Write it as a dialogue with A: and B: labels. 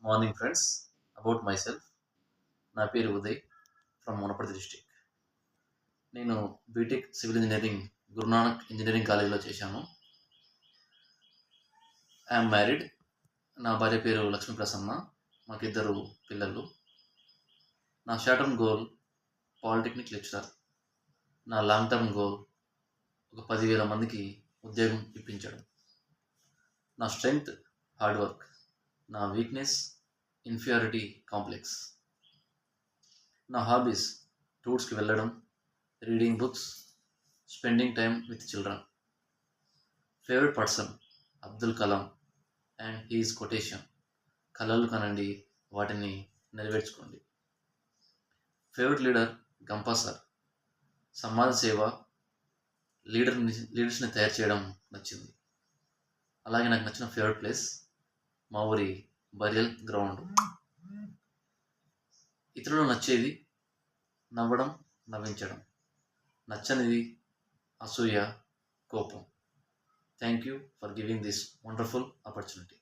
A: Morning friends. About my self. నా పేరు Uday from Wanaparthy district. నేను BTech civil engineering Guru Nanak engineering కాలేజీలో చేశాను. I'm married. నా భార్య పేరు లక్ష్మీ ప్రసన్న. మాకిద్దరు పిల్లలు. నా short term goal polytechnic lecturer. నా లాంగ్ టర్మ్ గోల్ ఒక 10,000 మందికి ఉద్యోగం ఇప్పించడం. నా స్ట్రెంగ్త్ హార్డ్ వర్క్. నా వీక్నెస్ ఇన్ఫీరియారిటీ కాంప్లెక్స్. నా హాబీస్ టూర్స్కి వెళ్ళడం, reading books, spending time with children. Favourite person Abdul Kalam and he's quotation, కలలు కనండి, వాటిని నెరవేర్చుకోండి. Favourite leader Gampa sir. సమాజ సేవ, లీడర్స్ని తయారు చేయడం నచ్చింది. అలాగే నాకు నచ్చిన ఫేవరెట్ ప్లేస్ మా ఊరి బరియల్ గ్రౌండ్. ఇతరులు నచ్చేది నవ్వడం, నవ్వించడం. నచ్చనిది అసూయ, కోపం. Thank you for giving this wonderful opportunity.